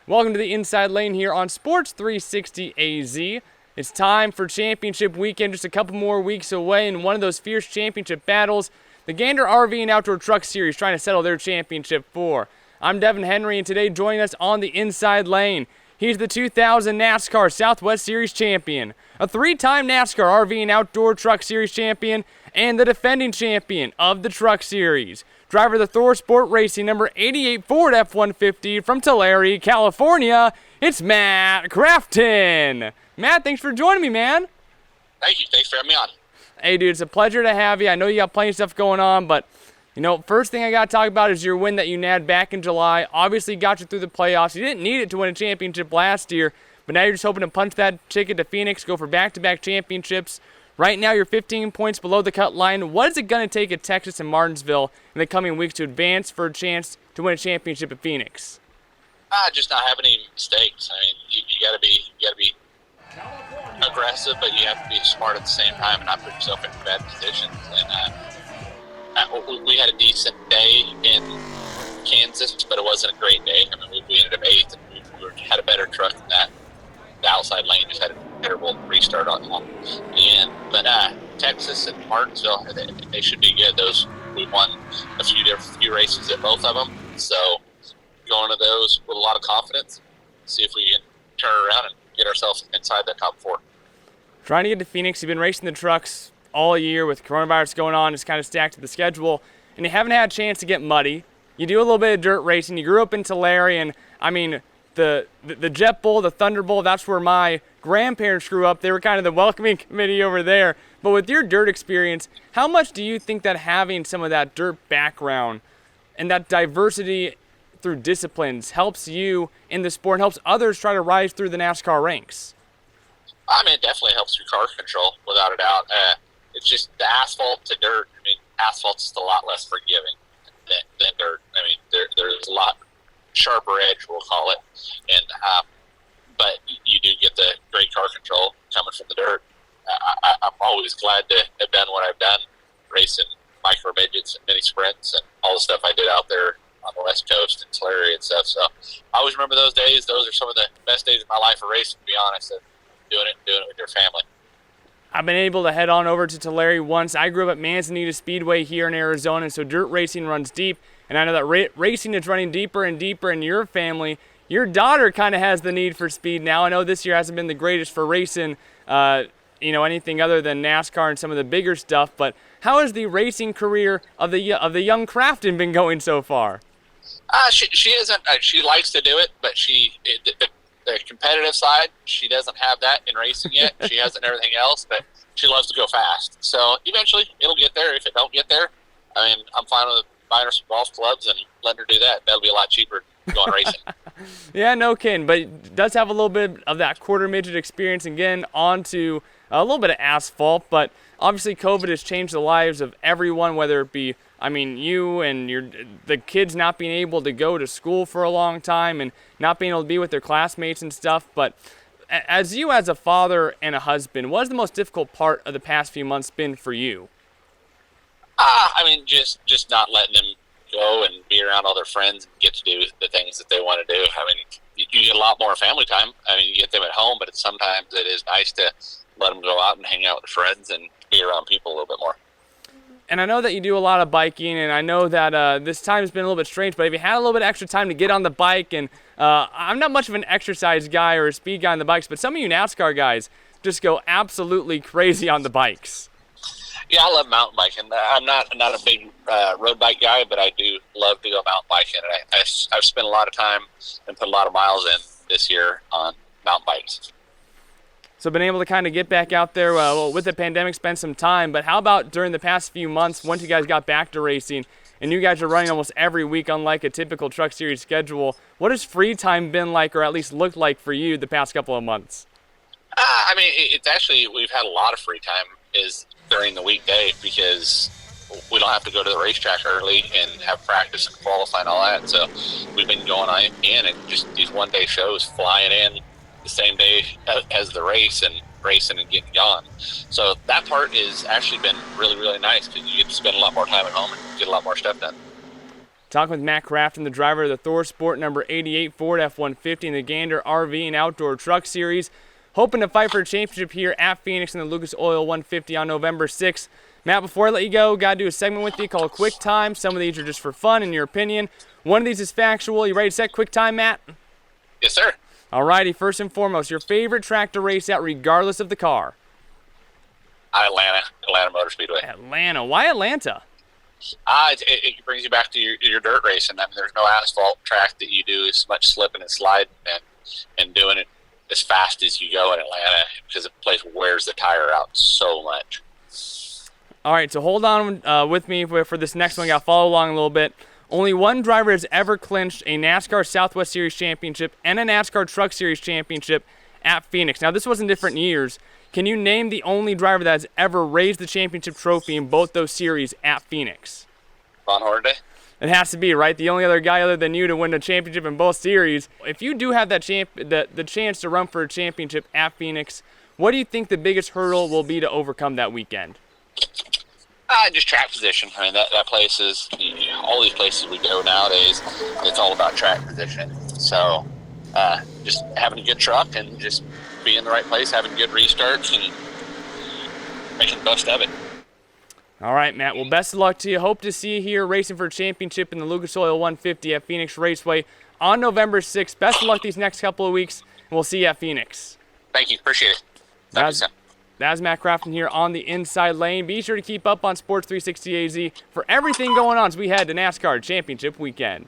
Welcome to the Inside Lane here on Sports 360 AZ. It's time for championship weekend, just a couple more weeks away, and one of those fierce championship battles, the Gander RV and Outdoor Truck Series trying to settle their championship for. I'm Devon Henry, and today joining us on the Inside Lane, he's the 2000 NASCAR Southwest Series champion, a three-time NASCAR RV and Outdoor Truck Series champion, and the defending champion of the Truck Series. Driver of the ThorSport Racing number 88 Ford F-150 from Tulare, California, it's Matt Crafton. Matt, thanks for joining me, man. Thank you. Thanks for having me on. Hey, dude, it's a pleasure to have you. I know you got plenty of stuff going on, but, first thing I got to talk about is your win that you nabbed back in July. Obviously got you through the playoffs. You didn't need it to win a championship last year, but now you're just hoping to punch that ticket to Phoenix, go for back-to-back championships. Right now, you're 15 points below the cut line. What is it going to take at Texas and Martinsville in the coming weeks to advance for a chance to win a championship at Phoenix? Just not having any mistakes. I mean, you got to be aggressive, but you have to be smart at the same time and not put yourself in bad positions. And we had a decent day in Kansas, but it wasn't a great day. I mean, we ended up 8th, and we had a better truck than that. The outside lane just had a terrible restart on the end. But Texas and Martinsville, they should be good. We won a few races at both of them. So going to those with a lot of confidence, see if we can turn around and get ourselves inside that top 4. Trying to get to Phoenix, you've been racing the trucks all year with coronavirus going on. It's kind of stacked to the schedule, and you haven't had a chance to get muddy. You do a little bit of dirt racing. You grew up in Tulare, and I mean, the Jet Bowl, the Thunder Bowl, that's where my grandparents grew up. They were kind of the welcoming committee over there. But with your dirt experience, how much do you think that having some of that dirt background and that diversity through disciplines helps you in the sport and helps others try to rise through the NASCAR ranks? I mean, it definitely helps your car control, without a doubt. It's just the asphalt to dirt. I mean, asphalt's just a lot less forgiving than dirt. I mean, there's a lot sharper edge, we'll call it. And but you do get the great car control coming from the dirt. I'm always glad to have done what I've done, racing micro midgets and mini sprints and all the stuff I did out there on the West Coast and Tulare and stuff. So I always remember those days. Those are some of the best days of my life of racing, to be honest, and doing it with your family. I've been able to head on over to Tulare once. I grew up at Manzanita Speedway here in Arizona, so dirt racing runs deep. And I know that racing is running deeper and deeper in your family. Your daughter kind of has the need for speed now. I know this year hasn't been the greatest for racing, anything other than NASCAR and some of the bigger stuff. But how has the racing career of the young Crafton been going so far? She isn't. She likes to do it, but the competitive side, she doesn't have that in racing yet. She has it in everything else, but she loves to go fast. So eventually, it'll get there. If it don't get there, I mean, I'm fine with buying her some golf clubs and letting her do that. That'll be a lot cheaper than going racing. Yeah, no kidding. But it does have a little bit of that quarter midget experience and getting onto a little bit of asphalt. But obviously, COVID has changed the lives of everyone, whether it be, you and the kids not being able to go to school for a long time and not being able to be with their classmates and stuff. But as a father and a husband, what has the most difficult part of the past few months been for you? Just not letting them go and be around all their friends and get to do the things that they want to do. I mean, you get a lot more family time. I mean, you get them at home, but sometimes it is nice to let them go out and hang out with friends and be around people a little bit more. And I know that you do a lot of biking, and I know that this time has been a little bit strange, but if you had a little bit extra time to get on the bike, and I'm not much of an exercise guy or a speed guy on the bikes, but some of you NASCAR guys just go absolutely crazy on the bikes. Yeah, I love mountain biking. I'm not a big road bike guy, but I do love to go mountain biking. And I've spent a lot of time and put a lot of miles in this year on mountain bikes. So been able to kind of get back out there with the pandemic, spend some time. But how about during the past few months, once you guys got back to racing, and you guys are running almost every week, unlike a typical Truck Series schedule, what has free time been like, or at least looked like for you the past couple of months? It's actually, we've had a lot of free time is during the weekday, because we don't have to go to the racetrack early and have practice and qualify and all that. So we've been going in and just these one-day shows, flying in the same day as the race and racing and getting gone. So that part has actually been really, really nice, because you get to spend a lot more time at home and get a lot more stuff done. Talking with Matt Crafton, the driver of the ThorSport number 88 Ford F-150 in the Gander RV and Outdoor Truck Series. Hoping to fight for a championship here at Phoenix in the Lucas Oil 150 on November 6th. Matt, before I let you go, got to do a segment with you called Quick Time. Some of these are just for fun, in your opinion. One of these is factual. You ready to set Quick Time, Matt? Yes, sir. All righty, first and foremost, your favorite track to race at regardless of the car? Atlanta Motor Speedway. Atlanta. Why Atlanta? It brings you back to your dirt racing. I mean, there's no asphalt track that you do as much slipping and sliding and doing it as fast as you go in Atlanta, because the place wears the tire out so much. All right, so hold on with me for this next one. Got to follow along a little bit. Only one driver has ever clinched a NASCAR Southwest Series championship and a NASCAR Truck Series championship at Phoenix. Now, this was in different years. Can you name the only driver that has ever raised the championship trophy in both those series at Phoenix? Ron Hornaday? It has to be, right? The only other guy other than you to win a championship in both series. If you do have that the chance to run for a championship at Phoenix, what do you think the biggest hurdle will be to overcome that weekend? Just track position. I mean, that place is, all these places we go nowadays, it's all about track positioning. So just having a good truck and just be in the right place, having good restarts, and making the best of it. All right, Matt. Well, best of luck to you. Hope to see you here racing for a championship in the Lucas Oil 150 at Phoenix Raceway on November 6th. Best of luck these next couple of weeks, and we'll see you at Phoenix. Thank you. Appreciate it. That's Matt Crafton here on the Inside Lane. Be sure to keep up on Sports 360 AZ for everything going on as we head to NASCAR Championship Weekend.